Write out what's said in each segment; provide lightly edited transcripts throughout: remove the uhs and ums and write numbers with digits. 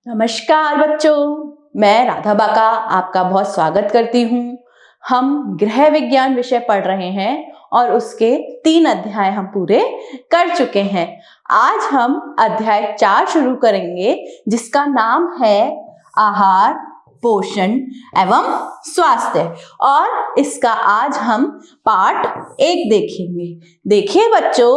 नमस्कार बच्चों, मैं राधा बाका आपका बहुत स्वागत करती हूँ। हम गृह विज्ञान विषय पढ़ रहे हैं और उसके 3 अध्याय हम पूरे कर चुके हैं। आज हम अध्याय 4 शुरू करेंगे जिसका नाम है आहार, पोषण एवं स्वास्थ्य और इसका आज हम पार्ट 1 देखेंगे। देखिए बच्चों,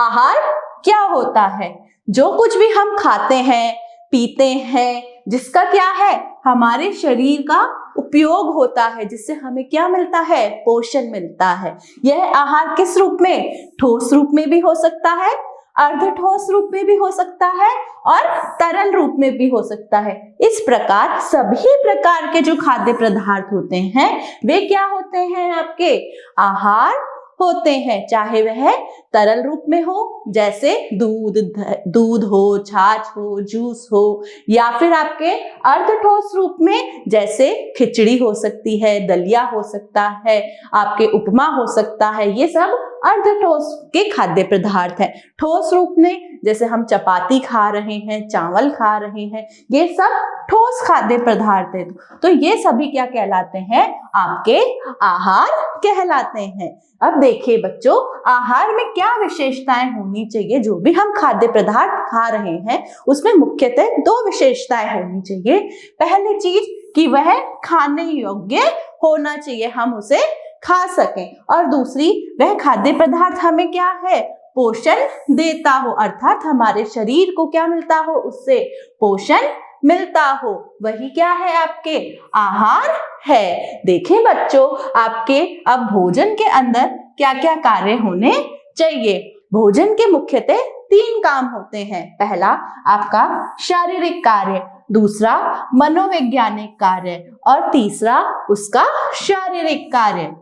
आहार क्या होता है? जो कुछ भी हम खाते हैं, पीते हैं, जिसका क्या है, हमारे शरीर का उपयोग होता है, जिससे हमें क्या मिलता है? पोषण मिलता है। यह आहार किस रूप में? ठोस रूप में भी हो सकता है, अर्ध ठोस रूप में भी हो सकता है और तरल रूप में भी हो सकता है। इस प्रकार सभी प्रकार के जो खाद्य पदार्थ होते हैं वे क्या होते हैं? आपके आहार होते हैं, चाहे वह तरल रूप में हो जैसे दूध हो, छाछ हो, जूस हो, या फिर आपके अर्ध ठोस रूप में जैसे खिचड़ी हो सकती है, दलिया हो सकता है, आपके उपमा हो सकता है। ये सब अर्ध ठोस के खाद्य पदार्थ हैं। ठोस रूप में जैसे हम चपाती खा रहे हैं, चावल खा रहे हैं, ये सब ठोस खाद्य पदार्थ हैं। तो ये सभी क्या कहलाते हैं? आपके आहार कहलाते हैं। अब देखिए बच्चों, आहार में क्या विशेषताएं होनी चाहिए? जो भी हम खाद्य पदार्थ खा रहे हैं उसमें मुख्यतः 2 विशेषताएं होनी चाहिए। पहली चीज कि वह खाने योग्य होना चाहिए, हम उसे खा सकें, और दूसरी वह खाद्य पदार्थ हमें क्या है? पोषण देता हो, अर्थात हमारे शरीर को क्या मिलता हो? उससे पोषण मिलता हो। वही क्या है? आपके आहार है। देखें बच्चों, आपके अब भोजन के अंदर क्या क्या कार्य होने चाहिए? भोजन के मुख्यतः 3 काम होते हैं। पहला आपका शारीरिक कार्य, दूसरा मनोवैज्ञानिक कार्य और तीसरा उसका शारीरिक कार्य।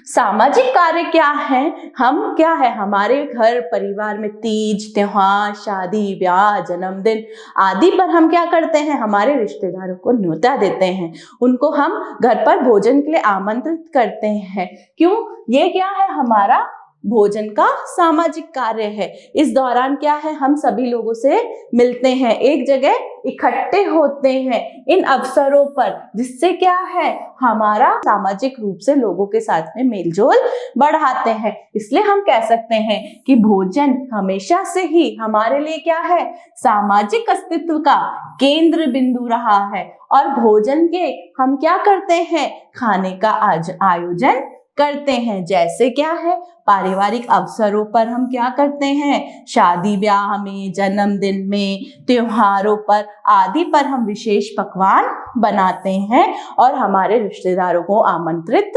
सामाजिक कार्य क्या है? हम क्या है, हमारे घर परिवार में तीज, त्योहार, शादी, ब्याह, जन्मदिन आदि पर हम क्या करते हैं? हमारे रिश्तेदारों को न्योता देते हैं, उनको हम घर पर भोजन के लिए आमंत्रित करते हैं। क्यों? ये क्या है? हमारा भोजन का सामाजिक कार्य है। इस दौरान क्या है, हम सभी लोगों से मिलते हैं, एक जगह इकट्ठे होते हैं इन अवसरों पर, जिससे क्या है, हमारा सामाजिक रूप से लोगों के साथ में मेलजोल बढ़ाते हैं। इसलिए हम कह सकते हैं कि भोजन हमेशा से ही हमारे लिए क्या है? सामाजिक अस्तित्व का केंद्र बिंदु रहा है। और भोजन के हम क्या करते हैं? खाने का आयोजन करते हैं। जैसे क्या है, पारिवारिक अवसरों पर हम क्या करते हैं? शादी ब्याह में, जन्मदिन में, त्योहारों पर आदि पर हम विशेष पकवान बनाते हैं और हमारे रिश्तेदारों को आमंत्रित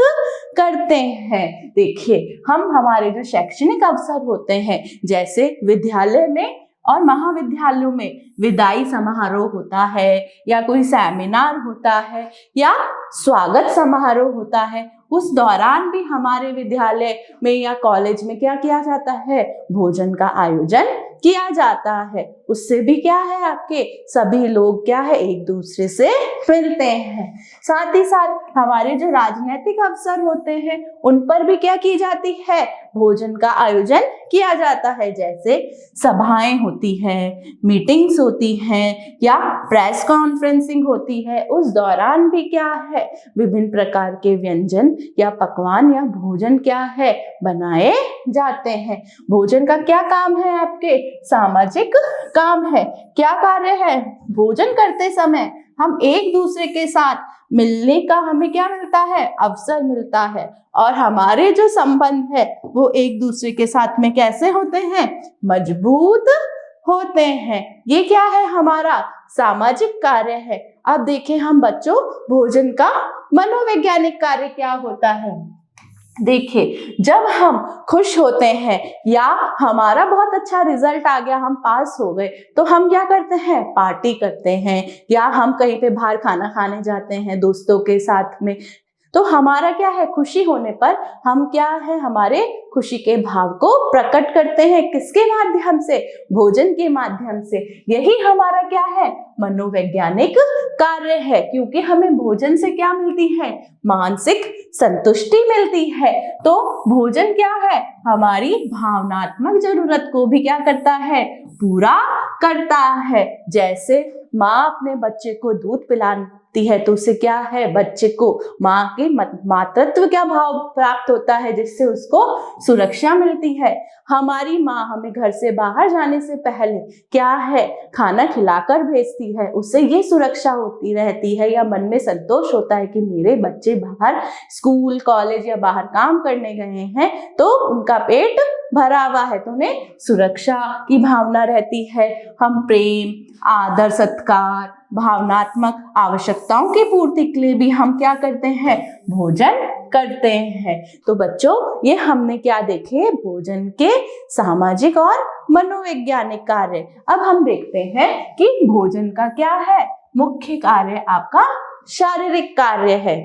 करते हैं। देखिए, हम हमारे जो शैक्षणिक अवसर होते हैं, जैसे विद्यालय में और महाविद्यालयों में विदाई समारोह होता है, या कोई सेमिनार होता है, या स्वागत समारोह होता है, उस दौरान भी हमारे विद्यालय में या कॉलेज में क्या किया जाता है? भोजन का आयोजन किया जाता है। उससे भी क्या है, आपके सभी लोग क्या है, एक दूसरे से मिलते हैं। साथ ही साथ हमारे जो राजनीतिक अवसर होते हैं उन पर भी क्या की जाती है? भोजन का आयोजन किया जाता है। जैसे सभाएं होती हैं, मीटिंग्स होती हैं, या प्रेस कॉन्फ्रेंसिंग होती है, उस दौरान भी क्या है, विभिन्न प्रकार के व्यंजन या पकवान या भोजन क्या है, बनाए जाते हैं। भोजन का क्या काम है? आपके सामाजिक काम है। क्या कार्य है? भोजन करते समय हम एक दूसरे के साथ मिलने का हमें क्या मिलता है? अवसर मिलता है। और हमारे जो संबंध है वो एक दूसरे के साथ में कैसे होते हैं? मजबूत होते हैं। ये क्या है? हमारा सामाजिक कार्य है। अब देखें हम बच्चों, भोजन का मनोवैज्ञानिक कार्य क्या होता है? देखिए, जब हम खुश होते हैं या हमारा बहुत अच्छा रिजल्ट आ गया, हम पास हो गए, तो हम क्या करते हैं? पार्टी करते हैं, या हम कहीं पे बाहर खाना खाने जाते हैं दोस्तों के साथ में। तो हमारा क्या है? खुशी होने पर हम क्या है, हमारे खुशी के भाव को प्रकट करते हैं। किसके माध्यम से? भोजन के माध्यम से। यही हमारा क्या है? मनोवैज्ञानिक कार्य है, क्योंकि हमें भोजन से क्या मिलती है, मानसिक संतुष्टि मिलती है। तो भोजन क्या है, हमारी भावनात्मक जरूरत को भी क्या करता है, पूरा करता है। जैसे माँ अपने बच्चे को दूध पिलाती है तो उससे क्या है, बच्चे को माँ के मातृत्व क्या भाव प्राप्त होता है, जिससे उसको सुरक्षा मिलती है। हमारी माँ हमें घर से बाहर जाने से पहले क्या है, खाना खिलाकर भेजती है, उससे ये सुरक्षा होती रहती है या मन में संतोष होता है कि मेरे बच्चे बाहर स्कूल कॉलेज या बाहर काम करने गए हैं तो उनका पेट भरा हुआ है, तो उन्हें सुरक्षा की भावना रहती है। हम प्रेम, आदर, सत्कार, भावनात्मक आवश्यकताओं की पूर्ति के लिए भी हम क्या करते हैं, भोजन करते हैं। तो बच्चों, ये हमने क्या देखे, भोजन के सामाजिक और मनोवैज्ञानिक कार्य। अब हम देखते हैं कि भोजन का क्या है, मुख्य कार्य आपका शारीरिक कार्य है।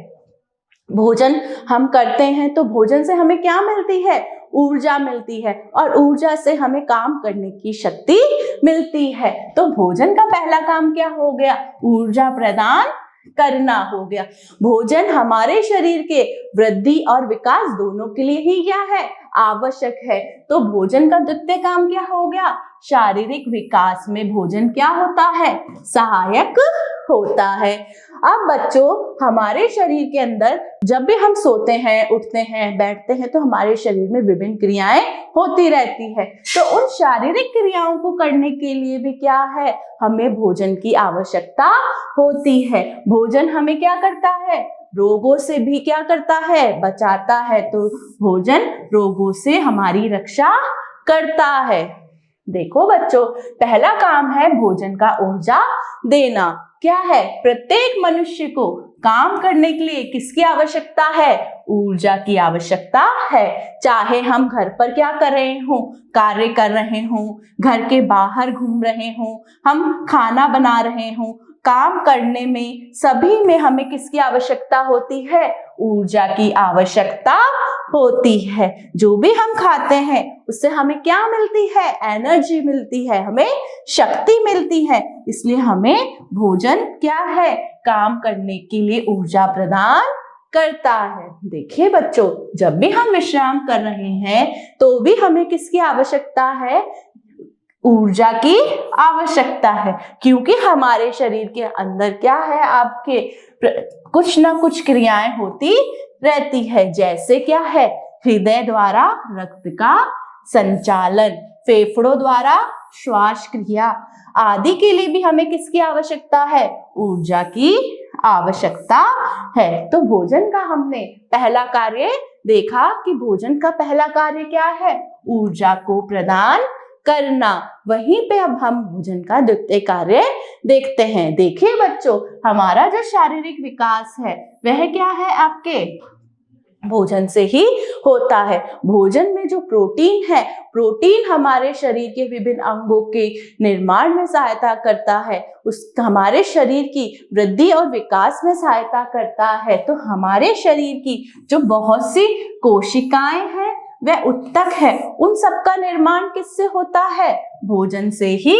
भोजन हम करते हैं तो भोजन से हमें क्या मिलती है, ऊर्जा मिलती है, और ऊर्जा से हमें काम करने की शक्ति मिलती है। तो भोजन का पहला काम क्या हो गया, ऊर्जा प्रदान करना हो गया। भोजन हमारे शरीर के वृद्धि और विकास दोनों के लिए ही क्या है, आवश्यक है। तो भोजन का द्वितीय काम क्या हो गया, शारीरिक विकास में भोजन क्या होता है, सहायक होता है। अब बच्चों, हमारे शरीर के अंदर जब भी हम सोते हैं, उठते हैं, बैठते हैं तो हमारे शरीर में विभिन्न क्रियाएं होती रहती है। तो उन शारीरिक क्रियाओं को करने के लिए भी क्या है, हमें भोजन की आवश्यकता होती है। भोजन हमें क्या करता है, रोगों से भी क्या करता है, बचाता है। तो भोजन रोगों से हमारी रक्षा करता है। देखो बच्चों, पहला काम है भोजन का ऊर्जा देना। क्या है, प्रत्येक मनुष्य को काम करने के लिए किसकी आवश्यकता है, ऊर्जा की आवश्यकता है। चाहे हम घर पर क्या कर रहे हों, कार्य कर रहे हों, घर के बाहर घूम रहे हों, हम खाना बना रहे हों, काम करने में सभी में हमें किसकी आवश्यकता होती है, ऊर्जा की आवश्यकता होती है। जो भी हम खाते हैं उससे हमें क्या मिलती है, एनर्जी मिलती है, हमें शक्ति मिलती है। इसलिए हमें भोजन क्या है, काम करने के लिए ऊर्जा प्रदान करता है। देखिए बच्चों, जब भी हम विश्राम कर रहे हैं तो भी हमें किसकी आवश्यकता है, ऊर्जा की आवश्यकता है। क्योंकि हमारे शरीर के अंदर क्या है, आपके कुछ ना कुछ क्रियाएं होती रहती है। जैसे क्या है, हृदय द्वारा रक्त का संचालन, फेफड़ों द्वारा श्वास क्रिया आदि के लिए भी हमें किसकी आवश्यकता है, ऊर्जा की आवश्यकता है। तो भोजन का हमने पहला कार्य देखा कि भोजन का पहला कार्य क्या है, ऊर्जा को प्रदान करना। वहीं पे अब हम भोजन का द्वितीय कार्य देखते हैं। देखिए बच्चों, हमारा जो शारीरिक विकास है वह क्या है, आपके भोजन से ही होता है। भोजन में जो प्रोटीन है, प्रोटीन हमारे शरीर के विभिन्न अंगों के निर्माण में सहायता करता है, हमारे शरीर की वृद्धि और विकास में सहायता करता है। तो हमारे शरीर की जो बहुत सी कोशिकाएं हैं वह उत्तक है, उन सबका निर्माण किससे होता है, भोजन से ही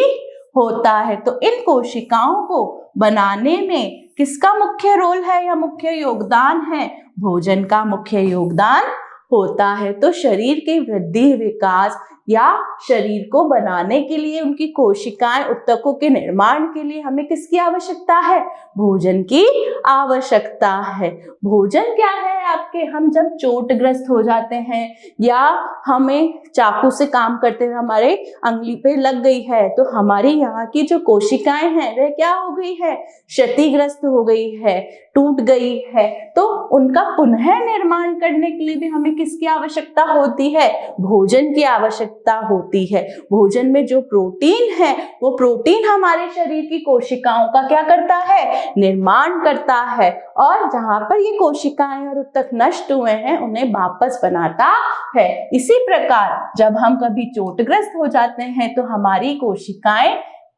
होता है। तो इन कोशिकाओं को बनाने में किसका मुख्य रोल है या मुख्य योगदान है, भोजन का मुख्य योगदान होता है। तो शरीर के वृद्धि विकास या शरीर को बनाने के लिए, उनकी कोशिकाएं उत्तकों के निर्माण के लिए हमें किसकी आवश्यकता है, भोजन की आवश्यकता है। भोजन क्या है आपके, हम जब चोटग्रस्त हो जाते हैं या हमें चाकू से काम करते हुए हमारे अंगुली पे लग गई है तो हमारी यहाँ की जो कोशिकाएं हैं वह क्या हो गई है, क्षतिग्रस्त हो गई है, टूट गई है। तो उनका पुनः निर्माण करने के लिए भी हमें किसकी आवश्यकता होती है, भोजन की आवश्यकता होती है। भोजन में जो प्रोटीन है वो प्रोटीन हमारे शरीर की कोशिकाओं का क्या करता है, निर्माण करता है, और जहां पर ये कोशिकाएं और उत्तक नष्ट हुए हैं उन्हें वापस बनाता है। इसी प्रकार जब हम कभी चोटग्रस्त हो जाते हैं तो हमारी कोशिकाएं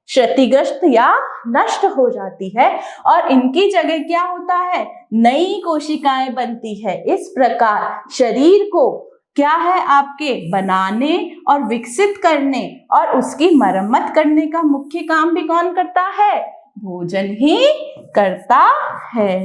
क्षतिग्रस्त या नष्ट हो जाती है और इनकी जगह क्या होता है, नई कोशिकाएं बनती है। इस प्रकार शरीर को क्या है, आपके बनाने और विकसित करने और उसकी मरम्मत करने का मुख्य काम भी कौन करता है, भोजन ही करता है।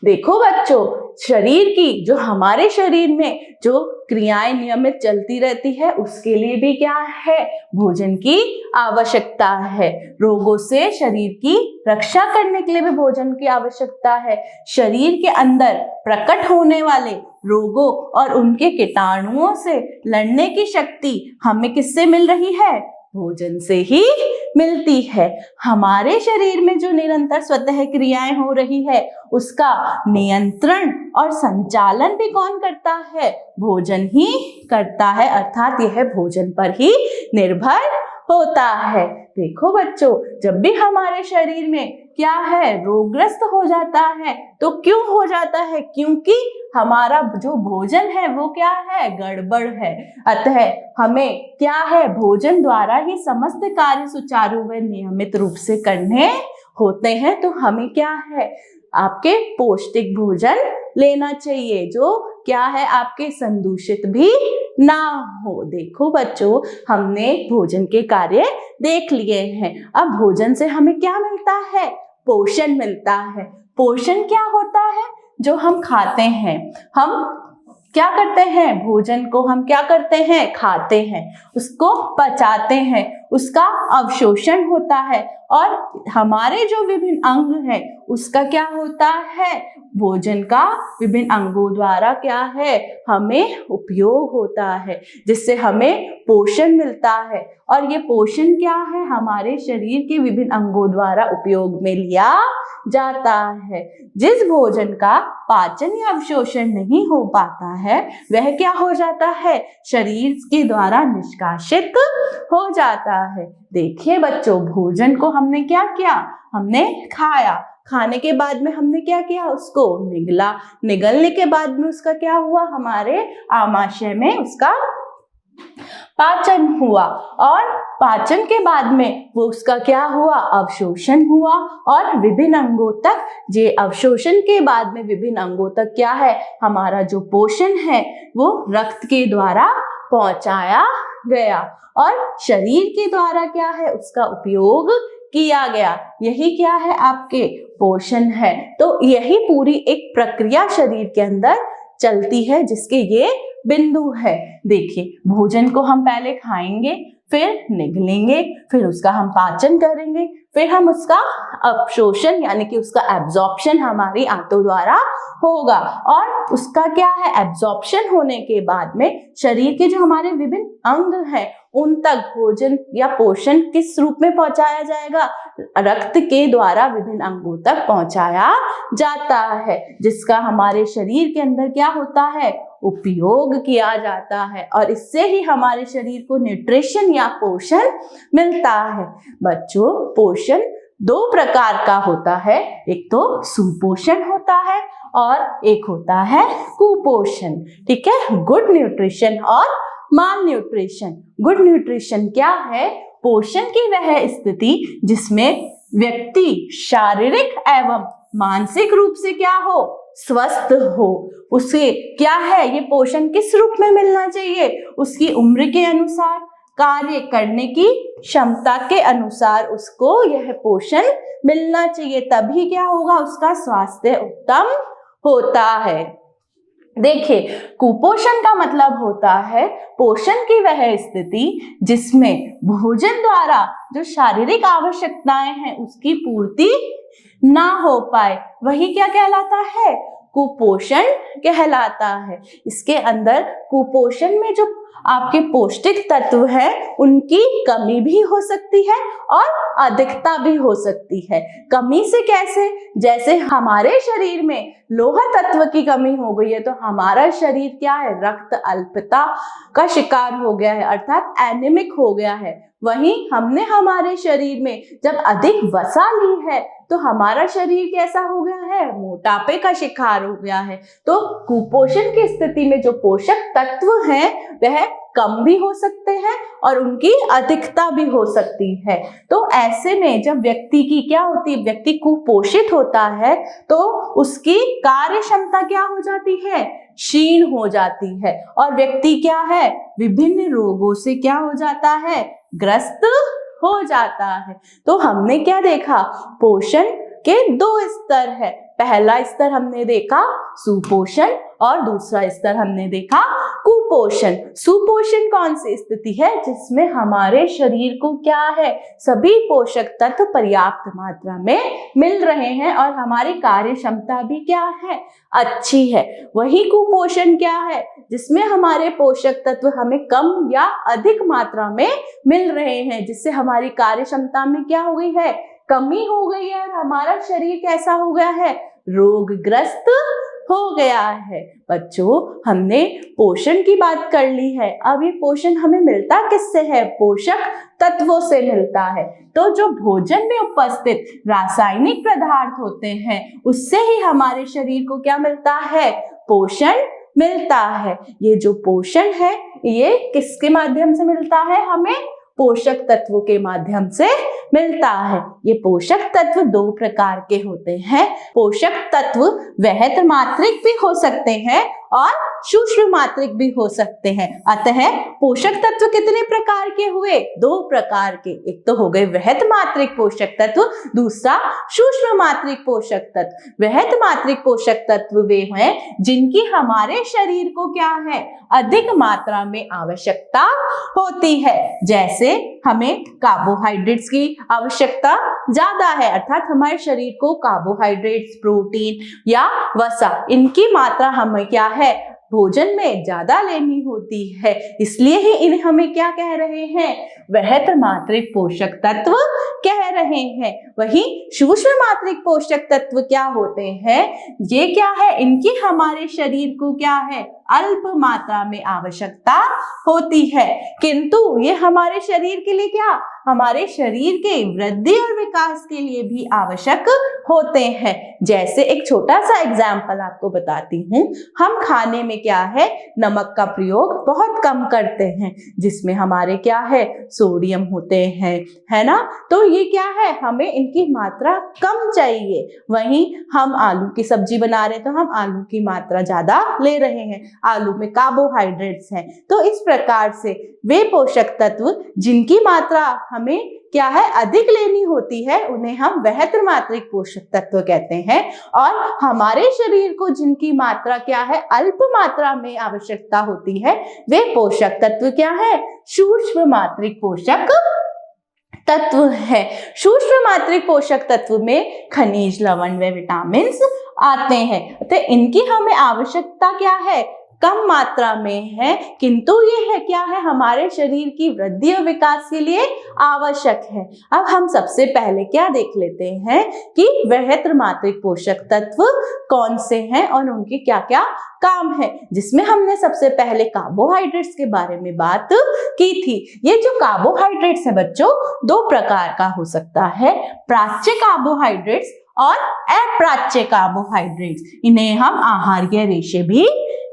देखो बच्चों, शरीर की जो हमारे शरीर में जो क्रियाएं नियमित चलती रहती है उसके लिए भी क्या है, भोजन की आवश्यकता है। रोगों से शरीर की रक्षा करने के लिए भी भोजन की आवश्यकता है। शरीर के अंदर प्रकट होने वाले रोगों और उनके कीटाणुओं से लड़ने की शक्ति हमें किससे मिल रही है, भोजन से ही मिलती है। हमारे शरीर में जो निरंतर स्वतः क्रियाएं हो रही है उसका नियंत्रण और संचालन भी कौन करता है, भोजन ही करता है, अर्थात यह भोजन पर ही निर्भर होता है। देखो बच्चों, जब भी हमारे शरीर में क्या है, रोगग्रस्त हो जाता है तो क्यों हो जाता है, क्योंकि हमारा जो भोजन है वो क्या है, गड़बड़ है। अतः हमें क्या है, भोजन द्वारा ही समस्त कार्य सुचारू व नियमित रूप से करने होते हैं। तो हमें क्या है, आपके पौष्टिक भोजन लेना चाहिए जो क्या है, आपके संदूषित भी ना हो। देखो बच्चों, हमने भोजन के कार्य देख लिए हैं। अब भोजन से हमें क्या मिलता है, पोषण मिलता है। पोषण क्या होता है, जो हम खाते हैं, हम क्या करते हैं, भोजन को हम क्या करते हैं, खाते हैं, उसको पचाते हैं, उसका अवशोषण होता है और हमारे जो विभिन्न अंग हैं उसका क्या होता है, भोजन का विभिन्न अंगों द्वारा क्या है, हमें उपयोग होता है, जिससे हमें पोषण मिलता है। और ये पोषण क्या है, हमारे शरीर के विभिन्न अंगों द्वारा उपयोग में लिया जाता है। जिस भोजन का पाचन या अवशोषण नहीं हो पाता है वह क्या हो जाता है, शरीर के द्वारा निष्कासित हो जाता है। देखिए बच्चों, भोजन को हमने क्या किया, हमने खाया, खाने के बाद में हमने क्या किया, उसको निगला, निगलने के बाद में उसका क्या हुआ, हमारे आमाशय में उसका पाचन हुआ और पाचन के बाद में वो उसका क्या हुआ, अवशोषण हुआ और विभिन्न अंगों तक, जे अवशोषण के बाद में विभिन्न अंगों तक क्या है, हमारा जो पोषण है वो रक्त के द्वारा पहुंचाया गया और शरीर के द्वारा क्या है, उसका उपयोग किया गया। यही क्या है, आपके पोषण है। तो यही पूरी एक प्रक्रिया शरीर के अंदर चलती है जिसके ये बिंदु है। देखिए, भोजन को हम पहले खाएंगे, फिर निगलेंगे, फिर उसका हम पाचन करेंगे, फिर हम उसका अवशोषण यानी कि उसका एब्जॉर्प्शन हमारी आंतों द्वारा होगा और उसका क्या है, एब्जॉर्प्शन होने के बाद में शरीर के जो हमारे विभिन्न अंग हैं उन तक भोजन या पोषण किस रूप में पहुंचाया जाएगा, रक्त के द्वारा विभिन्न अंगों तक पहुंचाया जाता है, जिसका हमारे शरीर के अंदर क्या होता है, उपयोग किया जाता है और इससे ही हमारे शरीर को न्यूट्रिशन या पोषण मिलता है। बच्चों, पोषण दो प्रकार का होता है, एक तो सुपोषण होता है और एक होता है कुपोषण। ठीक है, गुड न्यूट्रिशन और माल न्यूट्रिशन। गुड न्यूट्रिशन क्या है, पोषण की वह स्थिति जिसमें व्यक्ति शारीरिक एवं मानसिक रूप से क्या हो, स्वस्थ हो। उसे क्या है, ये पोषण किस रूप में मिलना चाहिए, उसकी उम्र के अनुसार, कार्य करने की क्षमता के अनुसार उसको यह पोषण मिलना चाहिए, तभी क्या होगा, उसका स्वास्थ्य उत्तम होता है। देखिए, कुपोषण का मतलब होता है पोषण की वह स्थिति जिसमें भोजन द्वारा जो शारीरिक आवश्यकताएं हैं उसकी पूर्ति ना हो पाए, वही क्या कहलाता है, कुपोषण कहलाता है। इसके अंदर कुपोषण में जो आपके पौष्टिक तत्व हैं उनकी कमी भी हो सकती है और अधिकता भी हो सकती है। कमी से कैसे, जैसे हमारे शरीर में लोह तत्व की कमी हो गई है तो हमारा शरीर क्या है, रक्त अल्पता का शिकार हो गया है, अर्थात एनीमिक हो गया है। वहीं हमने हमारे शरीर में जब अधिक वसा ली है तो हमारा शरीर कैसा हो गया है, मोटापे का शिकार हो गया है। तो कुपोषण की स्थिति में जो पोषक तत्व हैं वह कम भी हो सकते हैं और उनकी अधिकता भी हो सकती है। तो ऐसे में जब व्यक्ति की क्या होती है, व्यक्ति कुपोषित होता है तो उसकी कार्य क्षमता क्या हो जाती है, क्षीण हो जाती है और व्यक्ति क्या है, विभिन्न रोगों से क्या हो जाता है, ग्रस्त हो जाता है। तो हमने क्या देखा, पोषण के 2 स्तर है। पहला स्तर हमने देखा सुपोषण और दूसरा स्तर हमने देखा कुपोषण। सुपोषण कौन सी स्थिति है, जिसमें हमारे शरीर को क्या है, सभी पोषक तत्व पर्याप्त मात्रा में मिल रहे हैं और हमारी कार्य क्षमता भी क्या है, अच्छी है। वही कुपोषण क्या है, जिसमें हमारे पोषक तत्व हमें कम या अधिक मात्रा में मिल रहे हैं, जिससे हमारी कार्य क्षमता में क्या हो गई है, कमी हो गई है और हमारा शरीर कैसा हो गया है, रोगग्रस्त हो गया है। बच्चों, हमने पोषण की बात कर ली है। अब ये पोषण हमें मिलता किससे है, पोषक तत्वों से मिलता है। तो जो भोजन में उपस्थित रासायनिक पदार्थ होते हैं, उससे ही हमारे शरीर को क्या मिलता है, पोषण मिलता है। ये जो पोषण है, ये किसके माध्यम से मिलता है, हमें पोषक तत्वों के माध्यम से मिलता है। ये पोषक तत्व 2 प्रकार के होते हैं। पोषक तत्व वृहत मात्रिक भी हो सकते हैं और सूक्ष्म मात्रिक भी हो सकते हैं। अतः पोषक तत्व कितने प्रकार के हुए, 2 प्रकार के। एक तो हो गए वृहत मात्रिक पोषक तत्व, दूसरा सूक्ष्म मात्रिक पोषक तत्व। वृहत मात्रिक पोषक तत्व वे हैं जिनकी हमारे शरीर को क्या है, अधिक मात्रा में आवश्यकता होती है। जैसे हमें कार्बोहाइड्रेट्स की आवश्यकता ज्यादा है, अर्थात हमारे शरीर को कार्बोहाइड्रेट्स, प्रोटीन या वसा, इनकी मात्रा हमें क्या है, भोजन में ज्यादा लेनी होती है। इसलिए ही इन्हें हमें क्या कह रहे हैं, वृहत मात्रिक पोषक तत्व कह रहे हैं। वही सूक्ष्म मात्रिक पोषक तत्व क्या होते हैं, ये क्या है, इनकी हमारे शरीर को क्या है, अल्प मात्रा में आवश्यकता होती है, किंतु ये हमारे शरीर के लिए क्या, हमारे शरीर के वृद्धि और विकास के लिए भी आवश्यक होते हैं। जैसे एक छोटा सा एग्जाम्पल आपको बताती हूँ। हम खाने में क्या है, नमक का प्रयोग बहुत कम करते हैं, जिसमें हमारे क्या है, सोडियम होते हैं, है ना। तो ये क्या है, हमें इनकी मात्रा कम चाहिए। वहीं हम आलू की सब्जी बना रहे हैं, तो हम आलू की मात्रा ज्यादा ले रहे हैं, आलू में कार्बोहाइड्रेट्स हैं। तो इस प्रकार से वे पोषक तत्व जिनकी मात्रा हमें क्या है, अधिक लेनी होती है, उन्हें हम वृहत मात्रिक पोषक तत्व कहते हैं। और हमारे शरीर को जिनकी मात्रा क्या है, अल्प मात्रा में आवश्यकता होती है, वे पोषक तत्व क्या है, सूक्ष्म मात्रिक पोषक तत्व है। सूक्ष्म मात्रिक पोषक तत्व में खनिज, लवण व विटामिन आते हैं। तो इनकी हमें आवश्यकता क्या है, कम मात्रा में है, किंतु ये है क्या है, हमारे शरीर की वृद्धि और विकास के लिए आवश्यक है। अब हम सबसे पहले क्या देख लेते हैं कि वृहत मात्रिक पोषक तत्व कौन से हैं और उनके क्या क्या काम है, जिसमें हमने सबसे पहले कार्बोहाइड्रेट्स के बारे में बात की थी। ये जो कार्बोहाइड्रेट्स है बच्चों, 2 प्रकार का हो सकता है, प्राच्य कार्बोहाइड्रेट्स और अप्राच्य कार्बोहाइड्रेट्स। इन्हें हम आहार्य रेशे भी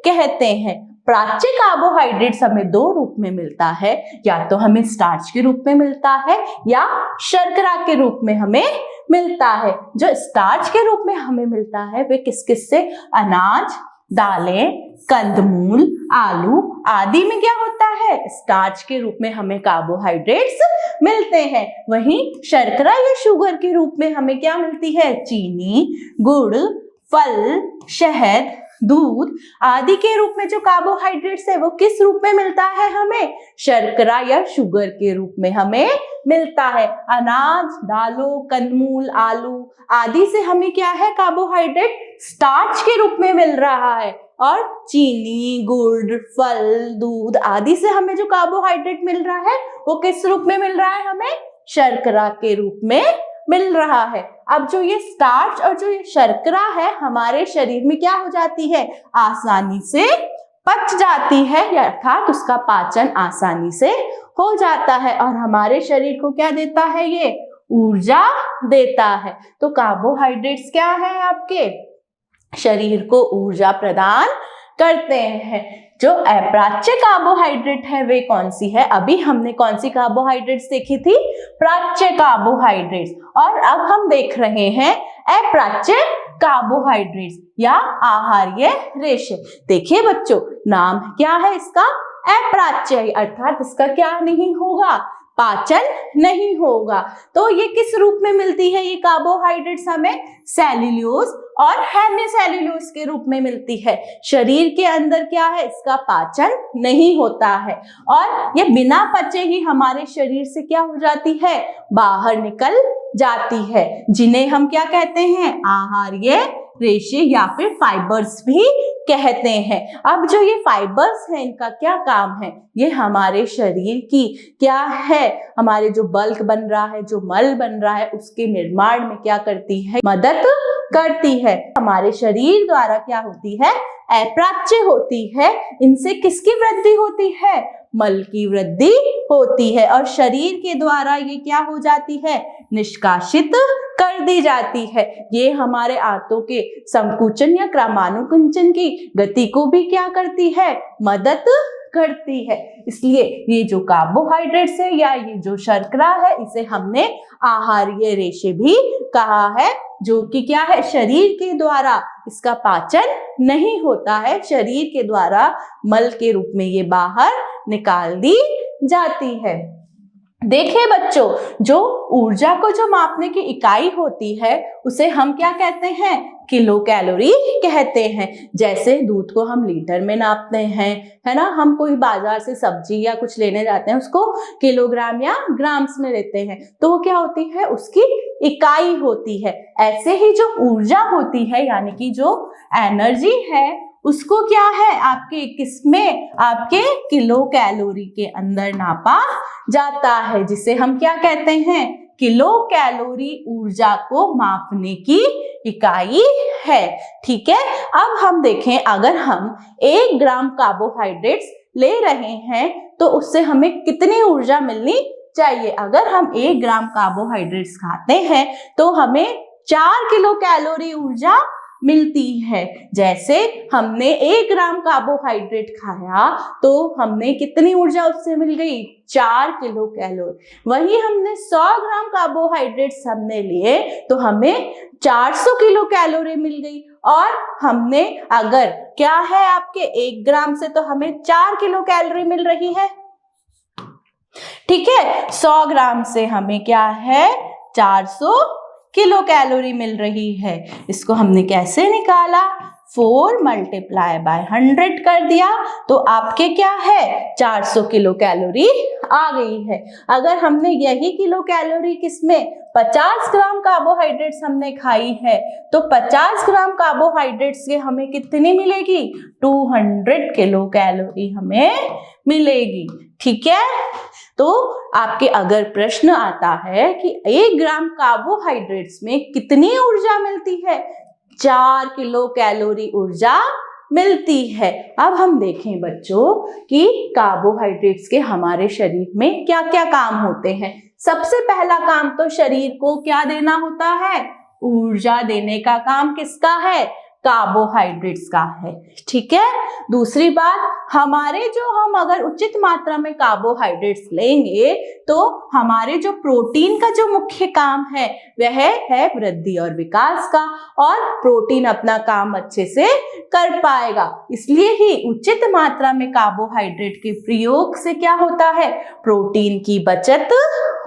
कहते हैं। प्राच्य कार्बोहाइड्रेट्स हमें 2 रूप में मिलता है, या तो हमें स्टार्च के रूप में मिलता है या शर्करा के रूप में हमें मिलता है। जो स्टार्च के रूप में हमें मिलता है वे किस किस से, अनाज, दालें, कंदमूल, आलू आदि में क्या होता है, स्टार्च के रूप में हमें कार्बोहाइड्रेट्स मिलते हैं। वहीं शर्करा या शुगर के रूप में हमें क्या मिलती है, चीनी, गुड़, फल, शहद, दूध आदि के रूप में जो कार्बोहाइड्रेट्स है वो किस रूप में मिलता है, हमें शर्करा या शुगर के रूप में हमें मिलता है। अनाज, दालों, कंदमूल, आलू आदि से हमें क्या है, कार्बोहाइड्रेट स्टार्च के रूप में मिल रहा है, और चीनी, गुड़, फल, दूध आदि से हमें जो कार्बोहाइड्रेट मिल रहा है वो किस रूप में मिल रहा है, हमें शर्करा के रूप में मिल रहा है। अब जो ये स्टार्च और जो ये शर्करा है हमारे शरीर में क्या हो जाती है, आसानी से पच जाती है, अर्थात उसका पाचन आसानी से हो जाता है और हमारे शरीर को क्या देता है, ये ऊर्जा देता है। तो कार्बोहाइड्रेट्स क्या है, आपके शरीर को ऊर्जा प्रदान करते हैं। जो अप्राच्य कार्बोहाइड्रेट है वे कौन सी है, अभी हमने कौन सी कार्बोहाइड्रेट्स देखी थी, प्राच्य कार्बोहाइड्रेट्स, और अब हम देख रहे हैं अप्राच्य कार्बोहाइड्रेट्स या आहार्य रेशे। देखिए बच्चों, नाम क्या है इसका, अप्राच्य, अर्थात इसका क्या नहीं होगा, पाचन नहीं होगा। तो ये किस रूप में मिलती है ये कार्बोहाइड्रेट्स हमें? सेल्यूलोज और हेमिसेल्यूलोज के रूप में मिलती है। शरीर के अंदर क्या है, इसका पाचन नहीं होता है और ये बिना पचे ही हमारे शरीर से क्या हो जाती है, बाहर निकल जाती है, जिन्हें हम क्या कहते हैं, आहार्य रेशे या फिर फाइबर्स भी कहते हैं। अब जो ये फाइबर्स हैं इनका क्या काम है, ये हमारे शरीर की क्या है, हमारे जो बल्क बन रहा है, जो मल बन रहा है, उसके निर्माण में क्या करती है, मदद करती है। हमारे शरीर द्वारा क्या होती है, अप्राच्य होती है। इनसे किसकी वृद्धि होती है, मल की वृद्धि होती है और शरीर के द्वारा ये क्या हो जाती है, निष्कासित कर दी जाती है। ये हमारे आंतों के संकुचन या क्रमानुकुंचन की गति को भी क्या करती है, मदद करती है। इसलिए ये जो कार्बोहाइड्रेट्स है या ये जो शर्करा है, इसे हमने आहार्य रेशे भी कहा है, जो कि क्या है, शरीर के द्वारा इसका पाचन नहीं होता है, शरीर के द्वारा मल के रूप में ये बाहर निकाल दी जाती है। देखिए बच्चों, जो ऊर्जा को जो मापने की इकाई होती है उसे हम क्या कहते हैं, किलो कैलोरी कहते हैं। जैसे दूध को हम लीटर में नापते हैं, है ना, हम कोई बाजार से सब्जी या कुछ लेने जाते हैं, उसको किलोग्राम या ग्राम्स में लेते हैं, तो वो क्या होती है, उसकी इकाई होती है। ऐसे ही जो ऊर्जा होती है यानी कि जो एनर्जी है, उसको क्या है, आपके किसमें, आपके किलो कैलोरी के अंदर नापा जाता है, जिसे हम क्या कहते हैं, किलो कैलोरी ऊर्जा को मापने की इकाई है। ठीक है, अब हम देखें, अगर हम 1 ग्राम कार्बोहाइड्रेट्स ले रहे हैं तो उससे हमें कितनी ऊर्जा मिलनी चाहिए। अगर हम 1 ग्राम कार्बोहाइड्रेट्स खाते हैं तो हमें 4 किलो कैलोरी ऊर्जा मिलती है। जैसे हमने 1 ग्राम कार्बोहाइड्रेट खाया तो हमने कितनी ऊर्जा उससे मिल गई, 4 किलो कैलोरी। वही हमने 100 ग्राम कार्बोहाइड्रेट्स हमने लिए तो हमें 400 किलो कैलोरी मिल गई। और हमने अगर क्या है, आपके 1 ग्राम से तो हमें 4 किलो कैलोरी मिल रही है। ठीक है, 100 ग्राम से हमें क्या है, 400 किलो कैलोरी मिल रही है। इसको हमने कैसे निकाला, 4 मल्टीप्लाई बाय 100 कर दिया तो आपके क्या है, 400 किलो कैलोरी आ गई है। अगर हमने यही किलो कैलोरी किसमें, 50 ग्राम कार्बोहाइड्रेट्स हमने खाई है तो 50 ग्राम कार्बोहाइड्रेट्स से हमें कितनी मिलेगी, 200 किलो कैलोरी हमें मिलेगी। ठीक है, तो आपके अगर प्रश्न आता है कि 1 ग्राम कार्बोहाइड्रेट्स में कितनी ऊर्जा मिलती है, 4 किलो कैलोरी ऊर्जा मिलती है। अब हम देखें बच्चों कि कार्बोहाइड्रेट्स के हमारे शरीर में क्या क्या काम होते हैं। सबसे पहला काम तो शरीर को क्या देना होता है, ऊर्जा देने का काम किसका है, कार्बोहाइड्रेट्स का है। ठीक है, दूसरी बात, हमारे जो हम अगर उचित मात्रा में कार्बोहाइड्रेट्स लेंगे तो हमारे जो प्रोटीन का जो मुख्य काम है वह है वृद्धि और विकास का, और प्रोटीन अपना काम अच्छे से कर पाएगा। इसलिए ही उचित मात्रा में कार्बोहाइड्रेट के प्रयोग से क्या होता है, प्रोटीन की बचत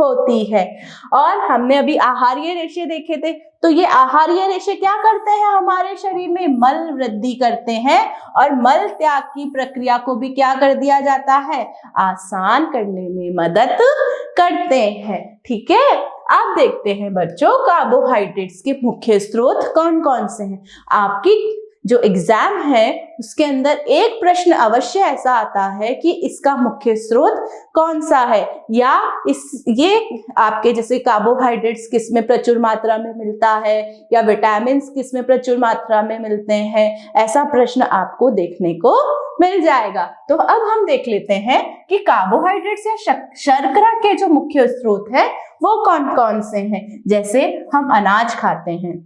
होती है। और हमने अभी आहार्य रेशे देखे थे, तो ये आहार्य रेशे क्या करते हैं, हमारे शरीर में मल वृद्धि करते हैं और मल त्याग की प्रक्रिया को भी क्या कर दिया जाता है, आसान करने में मदद करते हैं। ठीक है, अब देखते हैं बच्चों कार्बोहाइड्रेट्स के मुख्य स्रोत कौन कौन से हैं। आपकी जो एग्जाम है उसके अंदर एक प्रश्न अवश्य ऐसा आता है कि इसका मुख्य स्रोत कौन सा है, या ये आपके जैसे कार्बोहाइड्रेट्स किस में प्रचुर मात्रा में मिलता है या विटामिन किस में प्रचुर मात्रा में मिलते हैं, ऐसा प्रश्न आपको देखने को मिल जाएगा। तो अब हम देख लेते हैं कि कार्बोहाइड्रेट्स या शर्करा के जो मुख्य स्रोत है वो कौन कौन से हैं। जैसे हम अनाज खाते हैं,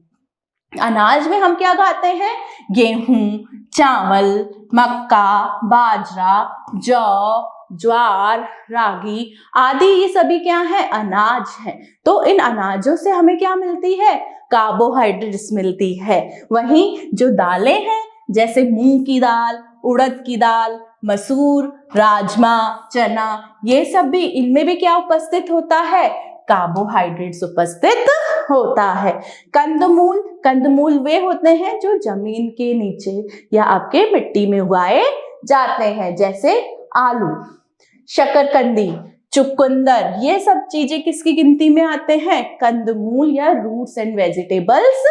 अनाज में हम क्या खाते हैं, गेहूं, चावल, मक्का, बाजरा, जौ, ज्वार, रागी आदि, ये सभी क्या है, अनाज हैं। तो इन अनाजों से हमें क्या मिलती है, कार्बोहाइड्रेट्स मिलती है। वहीं जो दालें हैं जैसे मूंग की दाल, उड़द की दाल, मसूर, राजमा, चना, ये सब भी, इनमें भी क्या उपस्थित होता है? कार्बोहाइड्रेट्स उपस्थित होता है। कंदमूल, कंदमूल वे होते हैं जो जमीन के नीचे या आपके मिट्टी में उगाए जाते हैं, जैसे आलू, शकरकंदी, चुकंदर, ये सब चीजें किसकी गिनती में आते हैं? कंदमूल या रूट्स एंड वेजिटेबल्स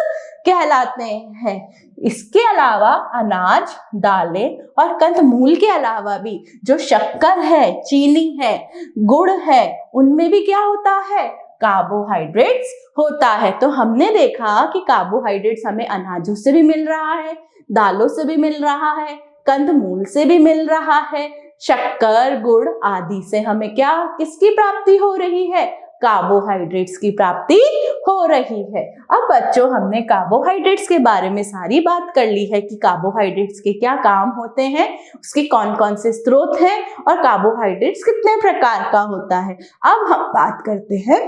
कहलाते हैं। इसके अलावा अनाज, दालें और कंदमूल के अलावा भी जो शक्कर है, चीनी है, गुड़ है, उनमें भी क्या होता है? कार्बोहाइड्रेट्स होता है। तो हमने देखा कि कार्बोहाइड्रेट्स हमें अनाजों से भी मिल रहा है, दालों से भी मिल रहा है, कंदमूल से भी मिल रहा है, शक्कर, गुड़ आदि से हमें क्या, किसकी प्राप्ति हो रही है? कार्बोहाइड्रेट्स की प्राप्ति हो रही है। अब बच्चों, हमने कार्बोहाइड्रेट्स के बारे में सारी बात कर ली है कि कार्बोहाइड्रेट्स के क्या काम होते हैं, उसके कौन कौन से स्रोत हैं और कार्बोहाइड्रेट्स कितने प्रकार का होता है। अब हम बात करते हैं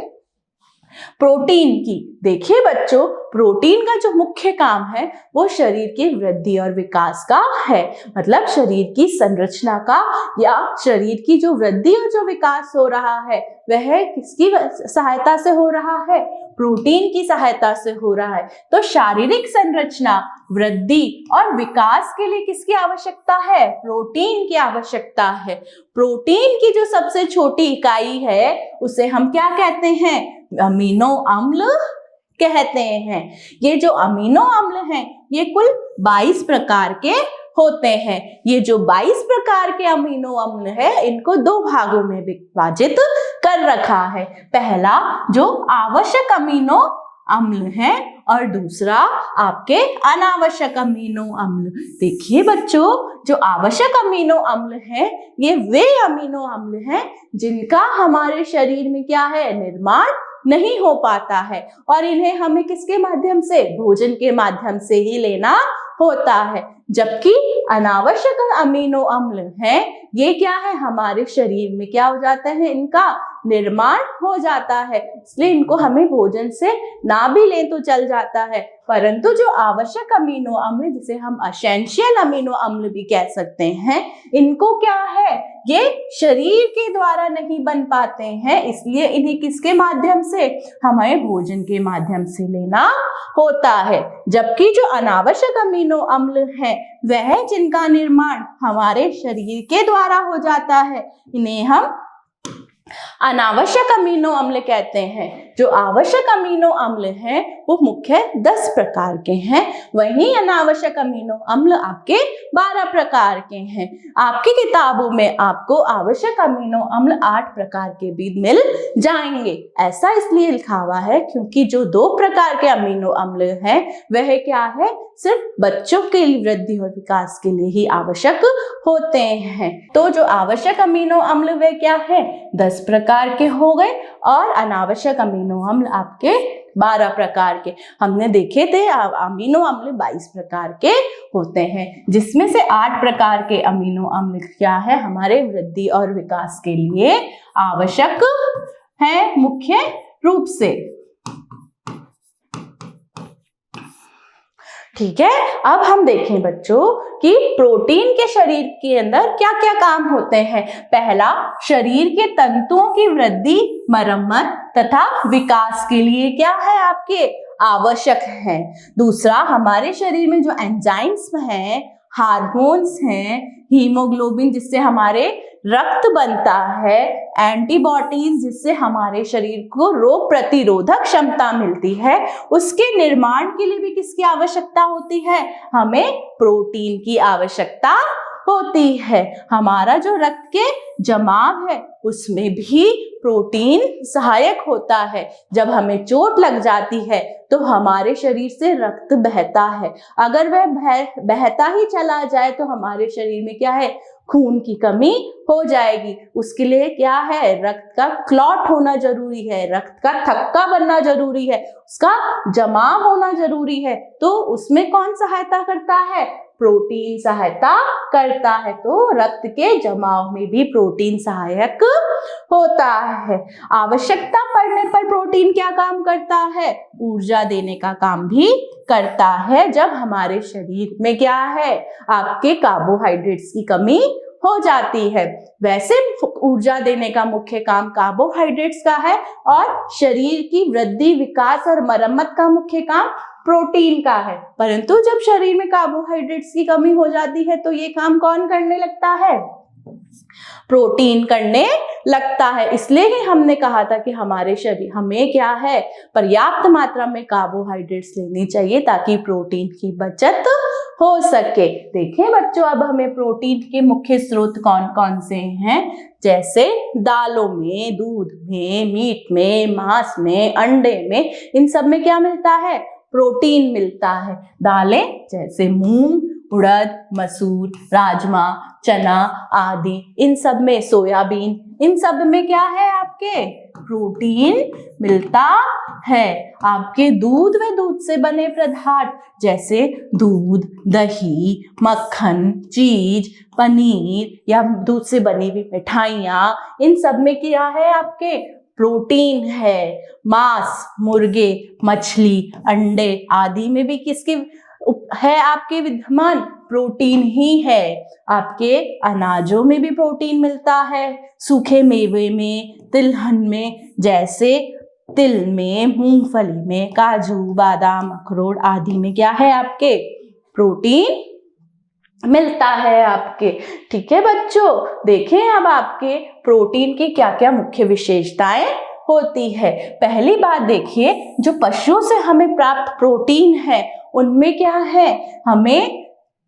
प्रोटीन की। देखिए बच्चों, प्रोटीन का जो मुख्य काम है वो शरीर की वृद्धि और विकास का है। मतलब शरीर की संरचना का या शरीर की जो वृद्धि और जो विकास हो रहा है वह किसकी सहायता से हो रहा है? प्रोटीन की सहायता से हो रहा है। तो शारीरिक संरचना, वृद्धि और विकास के लिए किसकी आवश्यकता है? प्रोटीन की आवश्यकता है। प्रोटीन की जो सबसे छोटी इकाई है उसे हम क्या कहते हैं? अमीनो अम्ल कहते हैं। ये जो अमीनो अम्ल हैं ये कुल 22 प्रकार के होते हैं। ये जो 22 प्रकार के अमीनो अम्ल है इनको दो भागों में विभाजित कर रखा है। पहला जो आवश्यक अमीनो अम्ल है और दूसरा आपके अनावश्यक अमीनो अम्ल। देखिए बच्चों, जो आवश्यक अमीनो अम्ल है ये वे अमीनो अम्ल हैं जिनका हमारे शरीर में क्या है? निर्माण नहीं हो पाता है और इन्हें हमें किसके माध्यम से? भोजन के माध्यम से ही लेना होता है। जबकि अनावश्यक अमीनो अम्ल हैं ये क्या है? हमारे शरीर में क्या हो जाता है? इनका निर्माण हो जाता है, इसलिए इनको हमें भोजन से ना भी लें तो चल जाता है। परंतु जो आवश्यक अमीनो अम्ल, जिसे हम एसेंशियल अमीनो अम्ल भी कह सकते हैं, इनको क्या है? ये शरीर के द्वारा नहीं बन पाते हैं, इसलिए इन्हें किसके माध्यम से? हमें भोजन के माध्यम से लेना होता है। जबकि जो अनावश्यक अमीनो अम्ल हैं वह जिनका निर्माण हमारे शरीर के द्वारा हो जाता है, इन्हें हम अनावश्यक अमीनो अम्ल कहते हैं। जो आवश्यक अमीनो अम्ल हैं वो मुख्य 10 प्रकार के हैं, वहीं अनावश्यक अमीनो अम्ल आपके 12 प्रकार के हैं। आपकी किताबों में आपको आवश्यक अमीनो अम्ल 8 प्रकार के भी मिल जाएंगे। ऐसा इसलिए लिखा हुआ है क्योंकि जो 2 प्रकार के अमीनो अम्ल हैं वह क्या है? सिर्फ बच्चों के वृद्धि और विकास के लिए ही आवश्यक होते हैं। तो जो आवश्यक अमीनो अम्ल वे क्या है? 10 प्रकार के हो गए और अनावश्यक अमीनो अम्ल आपके 12 प्रकार के। हमने देखे थे अमीनो अम्ल 22 प्रकार के होते हैं, जिसमें से 8 प्रकार के अमीनो अम्ल क्या है? हमारे वृद्धि और विकास के लिए आवश्यक है मुख्य रूप से। ठीक है, अब हम देखें बच्चों कि प्रोटीन के शरीर के अंदर क्या क्या काम होते हैं। पहला, शरीर के तंतुओं की वृद्धि, मरम्मत तथा विकास के लिए क्या है? आपके आवश्यक है। दूसरा, हमारे शरीर में जो एंजाइम्स हैं, हार्मोन्स हैं, हीमोग्लोबिन जिससे हमारे रक्त बनता है, एंटीबॉडीज जिससे हमारे शरीर को रोग प्रतिरोधक क्षमता मिलती है, उसके निर्माण के लिए भी किसकी आवश्यकता होती है? हमें प्रोटीन की आवश्यकता होती है। हमारा जो रक्त के जमाव है उसमें भी प्रोटीन सहायक होता है। जब हमें चोट लग जाती है तो हमारे शरीर से रक्त बहता है, अगर वह बहता ही चला जाए तो हमारे शरीर में क्या है? खून की कमी हो जाएगी। उसके लिए क्या है? रक्त का क्लॉट होना जरूरी है, रक्त का थक्का बनना जरूरी है, उसका जमाव होना जरूरी है। तो उसमें कौन सहायता करता है? प्रोटीन सहायता करता है। तो रक्त के जमाव में भी प्रोटीन सहायक होता है। आवश्यकता पड़ने पर प्रोटीन क्या काम करता है? ऊर्जा देने का काम भी करता है। जब हमारे शरीर में क्या है? आपके कार्बोहाइड्रेट्स की कमी हो जाती है। वैसे ऊर्जा देने का मुख्य काम कार्बोहाइड्रेट्स का है और शरीर की वृद्धि, विकास और मरम्मत का मुख्य काम प्रोटीन का है। परंतु जब शरीर में कार्बोहाइड्रेट्स की कमी हो जाती है तो ये काम कौन करने लगता है? प्रोटीन करने लगता है। इसलिए ही हमने कहा था कि हमारे शरीर हमें क्या है, पर्याप्त मात्रा में कार्बोहाइड्रेट्स लेनी चाहिए ताकि प्रोटीन की बचत हो सके। देखें बच्चों, अब हमें प्रोटीन के मुख्य स्रोत कौन कौन से हैं? जैसे दालों में, दूध में, मीट में, मांस में, अंडे में, इन सब में क्या मिलता है? प्रोटीन मिलता है। दालें जैसे मूंग, उड़द, मसूर, राजमा, चना आदि, इन सब में, सोयाबीन, इन सब में क्या है? आपके प्रोटीन मिलता है। आपके दूध व दूध से बने पदार्थ जैसे दूध, दही, मक्खन, चीज, पनीर या दूध से बनी हुई मिठाइयाँ, इन सब में क्या है? आपके प्रोटीन है। मांस, मुर्गे, मछली, अंडे आदि में भी किसकी है? आपके विद्यमान प्रोटीन ही है। आपके अनाजों में भी प्रोटीन मिलता है, सूखे मेवे में, तिलहन में, जैसे तिल में, मूंगफली में, काजू, बादाम, अखरोट आदि में क्या है? आपके प्रोटीन मिलता है आपके। ठीक है बच्चों, देखें अब आपके प्रोटीन की क्या क्या मुख्य विशेषताएं होती है। पहली बात देखिए, जो पशुओं से हमें प्राप्त प्रोटीन है उनमें क्या है? हमें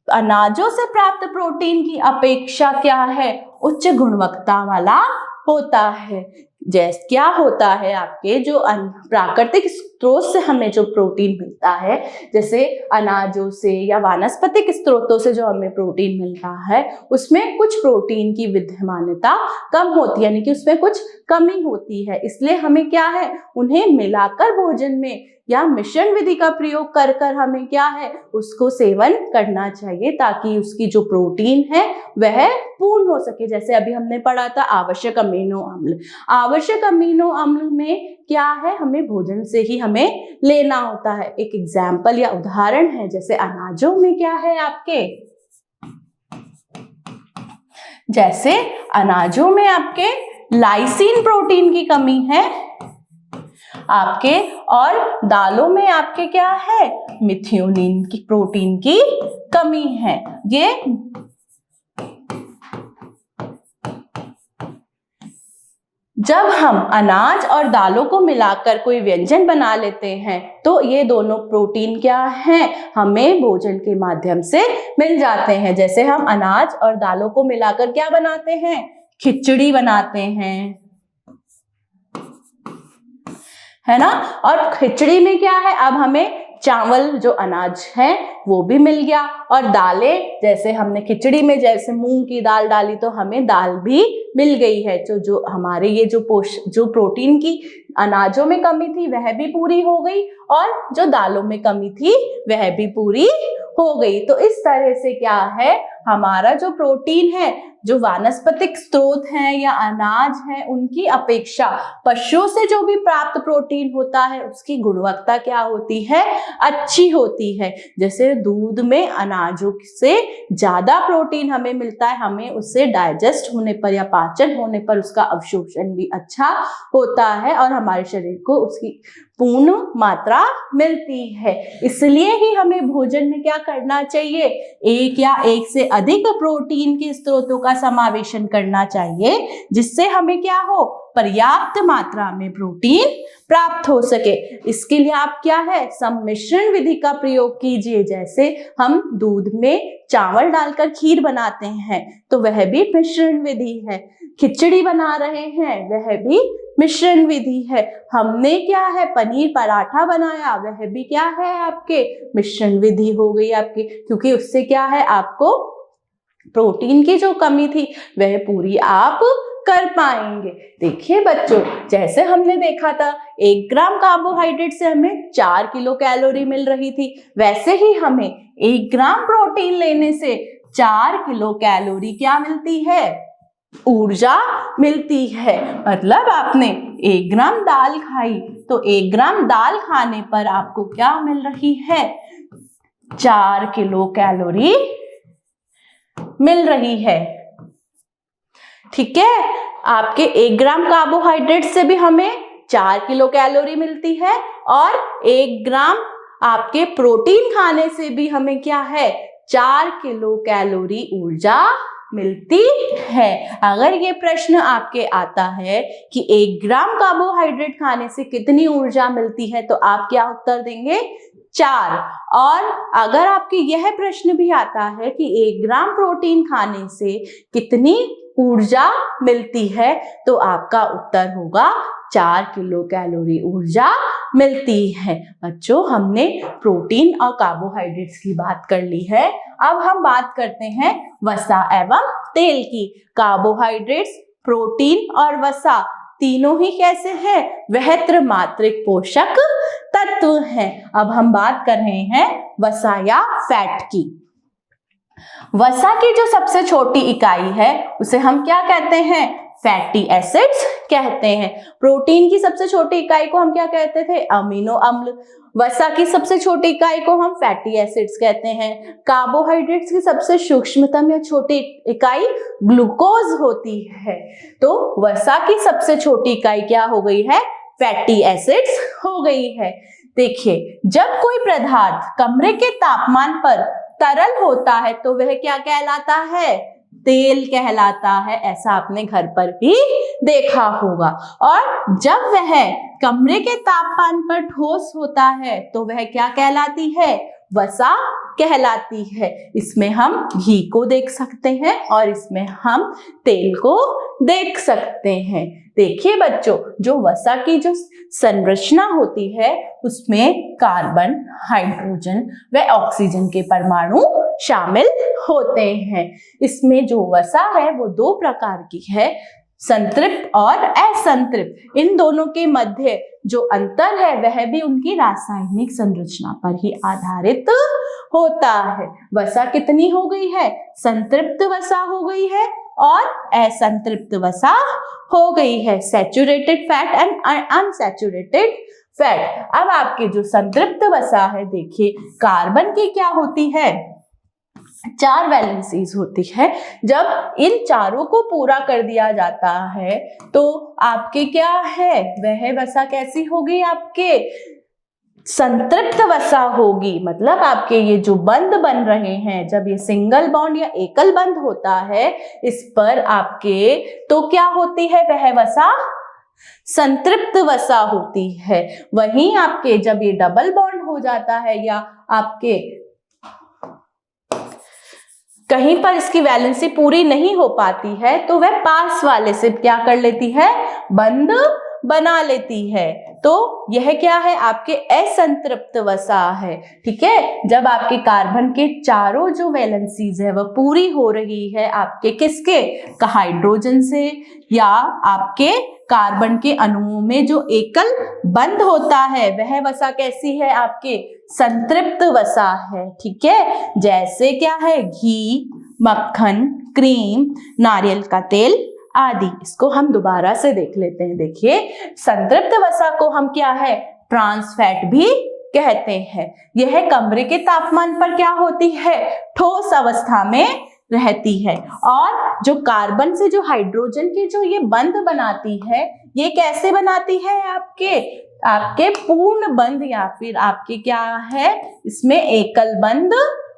अनाजों से प्राप्त प्रोटीन की अपेक्षा क्या है? उच्च गुणवत्ता वाला होता है। जैसे क्या होता है? आपके जो प्राकृतिक स्रोत से हमें जो प्रोटीन मिलता है, जैसे अनाजों से या वानस्पतिक स्रोतों से जो हमें प्रोटीन मिलता है, उसमें कुछ प्रोटीन की विद्यमानता कम होती है, यानी कि उसमें कुछ कमी होती है। इसलिए हमें क्या है? उन्हें मिलाकर भोजन में या मिश्रण विधि का प्रयोग कर कर हमें क्या है? उसको सेवन करना चाहिए ताकि उसकी जो प्रोटीन है वह पूर्ण हो सके। जैसे अभी हमने पढ़ा था आवश्यक अमीनो अम्ल। आवश्यक अमीनो अम्ल में क्या है? हमें भोजन से ही हमें लेना होता है। एक एग्जाम्पल या उदाहरण है, जैसे अनाजों में क्या है आपके? जैसे अनाजों में आपके लाइसिन प्रोटीन की कमी है आपके, और दालों में आपके क्या है? मिथियोनिन की प्रोटीन की कमी है। ये जब हम अनाज और दालों को मिलाकर कोई व्यंजन बना लेते हैं तो ये दोनों प्रोटीन क्या हैं? हमें भोजन के माध्यम से मिल जाते हैं। जैसे हम अनाज और दालों को मिलाकर क्या बनाते हैं? खिचड़ी बनाते हैं, है ना। और खिचड़ी में क्या है? अब हमें चावल जो अनाज है वो भी मिल गया, और दालें, जैसे हमने खिचड़ी में जैसे मूंग की दाल डाली तो हमें दाल भी मिल गई है। जो हमारे ये जो प्रोटीन की अनाजों में कमी थी वह भी पूरी हो गई, और जो दालों में कमी थी वह भी पूरी हो गई। तो इस तरह से क्या है, हमारा जो प्रोटीन है, जो वानस्पतिक स्रोत हैं या अनाज हैं, उनकी अपेक्षा पशुओं से जो भी प्राप्त प्रोटीन होता है उसकी गुणवत्ता क्या होती है? अच्छी होती है। जैसे दूध में अनाजों से ज्यादा प्रोटीन हमें मिलता है, हमें उससे डाइजेस्ट होने पर या पाचन होने पर उसका अवशोषण भी अच्छा होता है और हमारे शरीर को उसकी पूर्ण मात्रा मिलती है। इसलिए ही हमें भोजन में क्या करना चाहिए? एक या एक से अधिक प्रोटीन के स्रोतों का समावेशन करना चाहिए, जिससे हमें क्या हो? पर्याप्त मात्रा में प्रोटीन प्राप्त हो सके। इसके लिए आप क्या है? सम्मिश्रण विधि का प्रयोग कीजिए। जैसे हम दूध में चावल डालकर खीर बनाते हैं तो वह भी मिश्रण विधि है। खिचड़ी बना रहे हैं वह भी मिश्रण विधि है। हमने क्या है? पनीर पराठा बनाया, वह भी क्या है? आपके मिश्रण विधि हो गई आपकी, क्योंकि उससे क्या है? आपको प्रोटीन की जो कमी थी वह पूरी आप कर पाएंगे। देखिए बच्चों, जैसे हमने देखा था 1 ग्राम कार्बोहाइड्रेट से हमें 4 किलो कैलोरी मिल रही थी, वैसे ही हमें 1 ग्राम प्रोटीन लेने से 4 किलो कैलोरी क्या मिलती है? ऊर्जा मिलती है। मतलब आपने 1 ग्राम दाल खाई तो 1 ग्राम दाल खाने पर आपको क्या मिल रही है? 4 किलो कैलोरी मिल रही है। ठीक है। आपके 1 ग्राम कार्बोहाइड्रेट से भी हमें 4 किलो कैलोरी मिलती है और 1 ग्राम आपके प्रोटीन खाने से भी हमें क्या है 4 किलो कैलोरी ऊर्जा मिलती है। अगर ये प्रश्न आपके आता है कि 1 ग्राम कार्बोहाइड्रेट खाने से कितनी ऊर्जा मिलती है तो आप क्या उत्तर देंगे 4। और अगर आपके यह प्रश्न भी आता है कि 1 ग्राम प्रोटीन खाने से कितनी ऊर्जा मिलती है तो आपका उत्तर होगा 4 किलो कैलोरी ऊर्जा मिलती है। बच्चों, हमने प्रोटीन और कार्बोहाइड्रेट्स की बात कर ली है। अब हम बात करते हैं वसा एवं तेल की। कार्बोहाइड्रेट्स, प्रोटीन और वसा तीनों ही कैसे हैं? वह त्रिमात्रिक पोषक तत्व हैं। अब हम बात कर रहे हैं वसा या फैट की। वसा की जो सबसे छोटी इकाई है उसे हम क्या कहते हैं? फैटी एसिड्स कहते हैं। प्रोटीन की सबसे छोटी इकाई को हम क्या कहते थे? अमीनो अम्ल। वसा की सबसे छोटी इकाई को हम फैटी एसिड्स कहते हैं। कार्बोहाइड्रेट्स की सबसे सूक्ष्मतम या छोटी इकाई ग्लूकोज होती है। तो वसा की सबसे छोटी इकाई क्या हो गई है? फैटी एसिड्स हो गई है। देखिए, जब कोई पदार्थ कमरे के तापमान पर तरल होता है तो वह क्या कहलाता है? तेल कहलाता है। ऐसा आपने घर पर भी देखा होगा। और जब वह कमरे के तापमान पर ठोस होता है तो वह क्या कहलाती है? वसा कहलाती है। इसमें हम घी को देख सकते हैं और इसमें हम तेल को देख सकते हैं। देखिए बच्चों, जो वसा की जो संरचना होती है उसमें कार्बन, हाइड्रोजन व ऑक्सीजन के परमाणु शामिल होते हैं। इसमें जो वसा है वो 2 प्रकार की है, संतृप्त और असंतृप्त। इन दोनों के मध्य जो अंतर है वह भी उनकी रासायनिक संरचना पर ही आधारित होता है। वसा कितनी हो गई है? संतृप्त वसा हो गई है और असंतृप्त वसा हो गई है। Saturated fat and unsaturated fat. अब आपके जो संतृप्त वसा है, देखिए कार्बन की क्या होती है? 4 वैलेंसीज होती है। जब इन चारों को पूरा कर दिया जाता है तो आपके क्या है? वह वसा कैसी होगी? आपके संतृप्त वसा होगी। मतलब आपके ये जो बंध बन रहे हैं, जब ये सिंगल बॉन्ड या एकल बंध होता है इस पर आपके, तो क्या होती है वह वसा? संतृप्त वसा होती है। वहीं आपके जब ये डबल बॉन्ड हो जाता है या आपके कहीं पर इसकी वैलेंसी पूरी नहीं हो पाती है तो वह पास वाले से क्या कर लेती है? बंध बना लेती है। तो यह क्या है? आपके असंतृप्त वसा है। ठीक है। जब आपके कार्बन के चारों जो वैलेंसीज है वह पूरी हो रही है आपके किसके? हाइड्रोजन से, या आपके कार्बन के अणुओं में जो एकल बंध होता है वह वसा कैसी है? आपके संतृप्त वसा है। ठीक है। जैसे क्या है? घी, मक्खन, क्रीम, नारियल का तेल आदि। इसको हम दोबारा से देख लेते हैं। देखिए, संतृप्त वसा को हम क्या है? ट्रांस फैट भी कहते हैं। यह कमरे के तापमान पर क्या होती है? ठोस अवस्था में रहती है। और जो कार्बन से जो हाइड्रोजन के जो ये बंध बनाती है, ये कैसे बनाती है? आपके पूर्ण बंध या फिर आपके क्या है? इसमें एकल बंध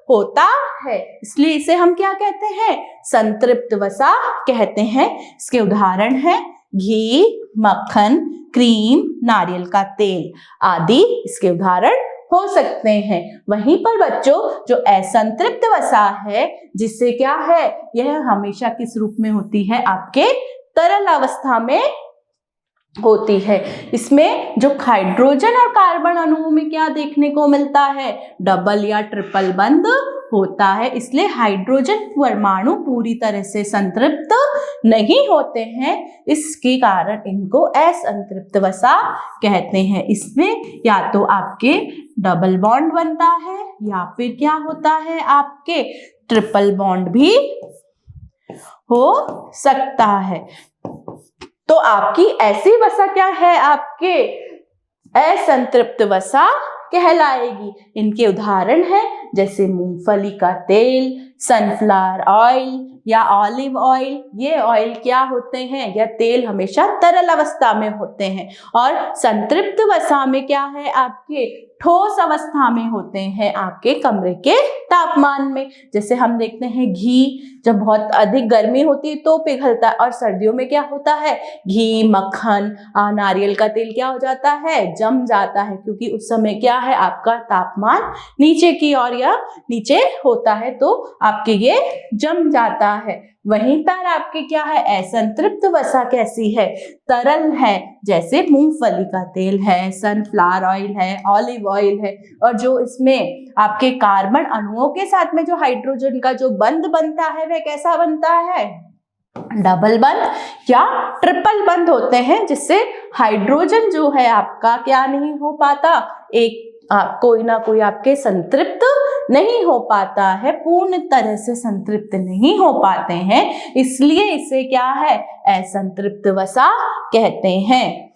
होता है, इसलिए इसे हम क्या कहते हैं? संतृप्त वसा कहते हैं। इसके उदाहरण हैं घी, मक्खन, क्रीम, नारियल का तेल आदि इसके उदाहरण हो सकते हैं। वहीं पर बच्चों, जो असंतृप्त वसा है, जिससे क्या है? यह हमेशा किस रूप में होती है? आपके तरल अवस्था में होती है। इसमें जो हाइड्रोजन और कार्बन अणुओं में क्या देखने को मिलता है? डबल या ट्रिपल बंध होता है। इसलिए हाइड्रोजन परमाणु पूरी तरह से संतृप्त नहीं होते हैं, इसके कारण इनको असंतृप्त वसा कहते हैं। इसमें या तो आपके डबल बॉन्ड बनता है या फिर क्या होता है? आपके ट्रिपल बॉन्ड भी हो सकता है। तो आपकी ऐसी वसा क्या है? आपके असंतृप्त वसा कहलाएगी। इनके उदाहरण हैं जैसे मूंगफली का तेल, सनफ्लावर ऑयल या ऑलिव ऑयल, ये ऑयल क्या होते हैं, या तेल हमेशा तरल अवस्था में होते हैं, और संतृप्त वसा में क्या है, आपके ठोस अवस्था में होते हैं, आपके कमरे के तापमान में। जैसे हम देखते हैं घी जब बहुत अधिक गर्मी होती है तो पिघलता है, और सर्दियों में क्या होता है, घी, मक्खन, नारियल का तेल क्या हो जाता है, जम जाता है, क्योंकि उस समय क्या है, आपका तापमान नीचे की ओर या नीचे होता है, तो आपके ये जम जाता है। वहीं पर आपके क्या है, असंतृप्त वसा कैसी है, तरल है, जैसे मूंगफली का तेल है, सनफ्लावर ऑयल है, ऑलिव ऑयल है, और जो इसमें आपके कार्बन अणुओं के साथ में जो हाइड्रोजन का जो बंध बनता है वह कैसा बनता है, डबल बंध या ट्रिपल बंध होते हैं, जिससे हाइड्रोजन जो है आपका क्या नहीं हो पाता, एक कोई ना कोई आपके संतृप्त नहीं हो पाता है, पूर्ण तरह से संतृप्त नहीं हो पाते हैं, इसलिए इसे क्या है, असंतृप्त वसा कहते हैं।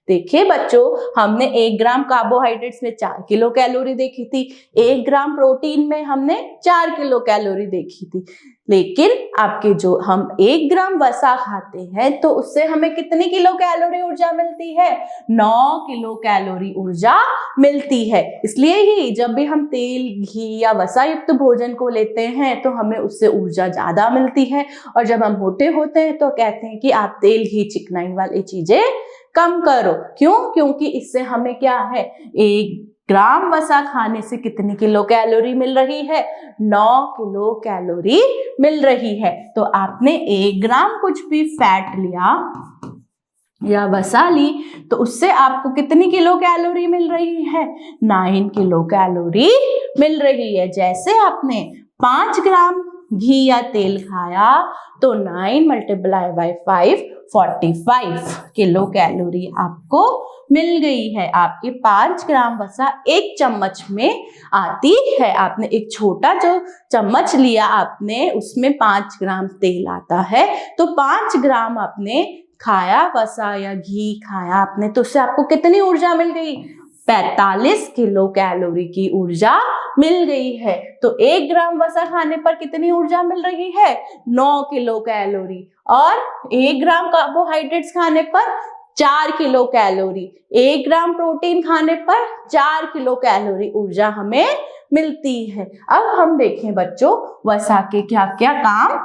देखिए बच्चों, हमने 1 ग्राम कार्बोहाइड्रेट्स में 4 किलो कैलोरी देखी थी, 1 ग्राम प्रोटीन में हमने 4 किलो कैलोरी देखी थी, लेकिन आपके जो हम 1 ग्राम वसा खाते हैं तो उससे हमें कितनी किलो कैलोरी ऊर्जा मिलती है, 9 किलो कैलोरी ऊर्जा मिलती है। इसलिए ही जब भी हम तेल, घी या वसा युक्त भोजन को लेते हैं तो हमें उससे ऊर्जा ज्यादा मिलती है, और जब हम मोटे होते हैं तो कहते हैं कि आप तेल, घी, चिकनाई वाली चीजें कम करो। क्यों? क्योंकि इससे हमें क्या है, 1 ग्राम वसा खाने से कितनी किलो कैलोरी मिल रही है, 9 किलो कैलोरी मिल रही है। तो आपने 1 ग्राम कुछ भी फैट लिया या वसा ली तो उससे आपको कितनी किलो कैलोरी मिल रही है, 9 किलो कैलोरी मिल रही है। जैसे आपने 5 ग्राम घी या तेल खाया तो 9 × 5 45 किलो कैलोरी आपको मिल गई है। आपके 5 ग्राम वसा 1 चम्मच में आती है। आपने एक छोटा जो चम्मच लिया आपने, उसमें 5 ग्राम तेल आता है, तो 5 ग्राम आपने खाया वसा या घी खाया आपने, तो उससे आपको कितनी ऊर्जा मिल गई, 45 किलो कैलोरी की ऊर्जा मिल गई है। तो 1 ग्राम वसा खाने पर कितनी ऊर्जा मिल रही है, 9 किलो कैलोरी, और 1 ग्राम कार्बोहाइड्रेट्स खाने पर 4 किलो कैलोरी, 1 ग्राम प्रोटीन खाने पर 4 किलो कैलोरी ऊर्जा हमें मिलती है। अब हम देखें बच्चों, वसा के क्या क्या काम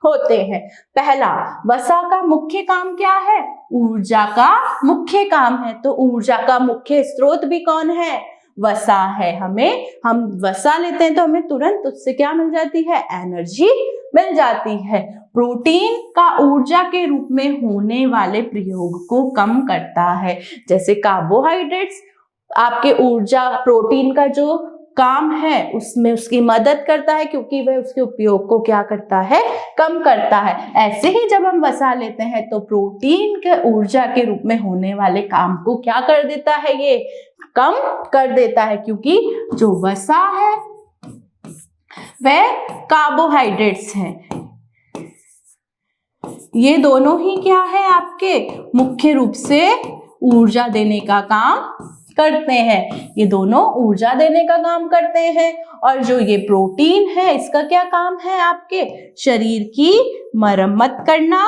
होते हैं। पहला, वसा का मुख्य काम क्या है, ऊर्जा का मुख्य काम है। तो ऊर्जा का मुख्य स्रोत भी कौन है, वसा है। हम वसा लेते हैं तो हमें तुरंत उससे क्या मिल जाती है, एनर्जी मिल जाती है। प्रोटीन का ऊर्जा के रूप में होने वाले प्रयोग को कम करता है। जैसे कार्बोहाइड्रेट्स आपके ऊर्जा, प्रोटीन का जो काम है उसमें उसकी मदद करता है, क्योंकि वह उसके उपयोग को क्या करता है, कम करता है। ऐसे ही जब हम वसा लेते हैं तो प्रोटीन के ऊर्जा के रूप में होने वाले काम को क्या कर देता है, ये कम कर देता है, क्योंकि जो वसा है वह कार्बोहाइड्रेट्स हैं। ये दोनों ही क्या है, आपके मुख्य रूप से ऊर्जा देने का काम करते हैं। ये दोनों ऊर्जा देने का काम करते हैं। और जो ये प्रोटीन है, इसका क्या काम है, आपके शरीर की मरम्मत करना,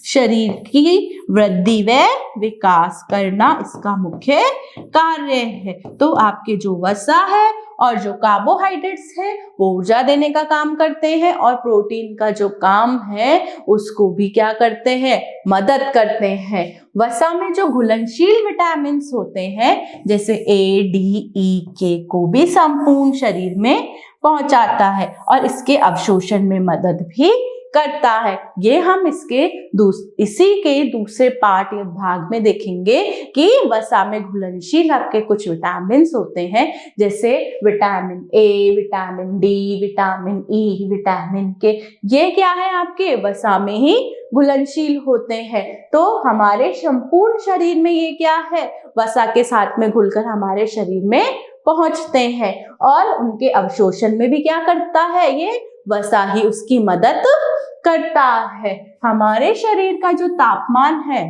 शरीर की वृद्धि व विकास करना इसका मुख्य कार्य है। तो आपके जो वसा है और जो कार्बोहाइड्रेट्स है वो ऊर्जा देने का काम करते हैं, और प्रोटीन का जो काम है उसको भी क्या करते हैं, मदद करते हैं। वसा में जो घुलनशील विटामिन होते हैं जैसे A, D, E, K को भी संपूर्ण शरीर में पहुंचाता है और इसके अवशोषण में मदद भी करता है। ये हम इसी के दूसरे पार्ट या भाग में देखेंगे कि वसा में घुलनशील आपके कुछ विटामिन होते हैं, जैसे vitamin A, vitamin D, vitamin E, vitamin K। ये क्या है, आपके वसा में ही घुलनशील होते हैं। तो हमारे संपूर्ण शरीर में ये क्या है, वसा के साथ में घुलकर हमारे शरीर में पहुंचते हैं, और उनके अवशोषण में भी क्या करता है, ये वसा ही उसकी मदद करता है। हमारे शरीर का जो तापमान है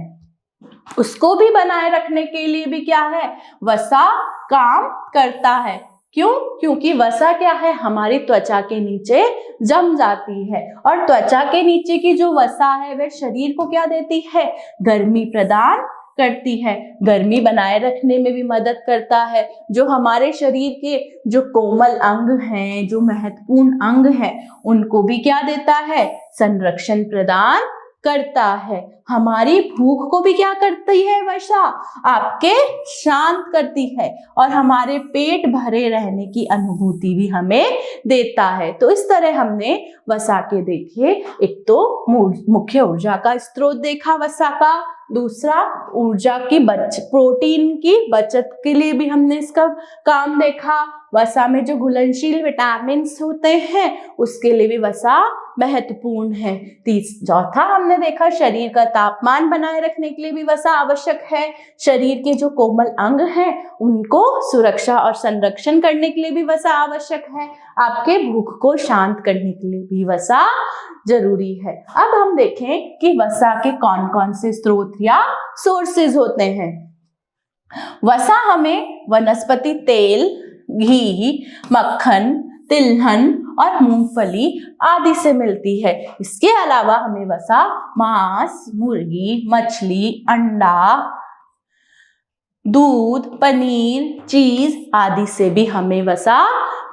उसको भी बनाए रखने के लिए भी क्या है, वसा काम करता है। क्यों? क्योंकि वसा क्या है, हमारी त्वचा के नीचे जम जाती है और त्वचा के नीचे की जो वसा है वह शरीर को क्या देती है, गर्मी प्रदान करती है, गर्मी बनाए रखने में भी मदद करता है। जो हमारे शरीर के जो कोमल अंग हैं, जो महत्वपूर्ण अंग हैं, उनको भी क्या देता है, संरक्षण प्रदान करता है। हमारी भूख को भी क्या करती है वसा, आपके शांत करती है और हमारे पेट भरे रहने की अनुभूति भी हमें देता है। तो इस तरह हमने वसा के देखे, एक तो मुख्य ऊर्जा का स्रोत देखा वसा का, दूसरा ऊर्जा की प्रोटीन की बचत के लिए भी हमने इसका काम देखा, वसा में जो घुलनशील विटामिन होते हैं उसके लिए भी वसा महत्वपूर्ण है। चौथा हमने देखा शरीर का तापमान बनाए रखने के लिए भी वसा आवश्यक है, शरीर के जो कोमल अंग हैं उनको सुरक्षा और संरक्षण करने के लिए भी वसा आवश्यक है, आपके भूख को शांत करने के लिए भी वसा जरूरी है। अब हम देखें कि वसा के कौन कौन से स्रोत या सोर्सेज होते हैं। वसा हमें वनस्पति तेल, घी, मक्खन, तिलहन और मूंगफली आदि से मिलती है। इसके अलावा हमें वसा मांस, मुर्गी, मछली, अंडा, दूध, पनीर, चीज आदि से भी हमें वसा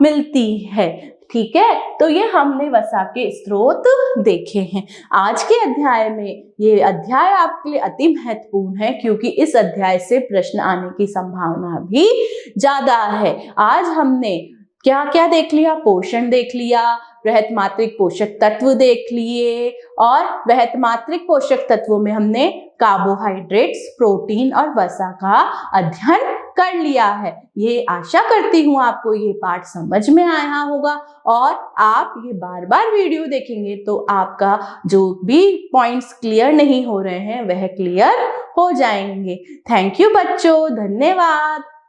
मिलती है। ठीक है, तो ये हमने वसा के स्रोत देखे हैं। आज के अध्याय में ये अध्याय आपके लिए अति महत्वपूर्ण है क्योंकि इस अध्याय से प्रश्न आने की संभावना भी ज्यादा है। आज हमने क्या क्या देख लिया, पोषण देख लिया, वृहत मात्रिक पोषक तत्व देख लिए और वृहत मात्रिक पोषक तत्वों में हमने कार्बोहाइड्रेट्स, प्रोटीन और वसा का अध्ययन कर लिया है। ये आशा करती हूँ आपको ये पाठ समझ में आया होगा और आप ये बार बार वीडियो देखेंगे तो आपका जो भी पॉइंट्स क्लियर नहीं हो रहे हैं वह क्लियर हो जाएंगे। थैंक यू बच्चों, धन्यवाद।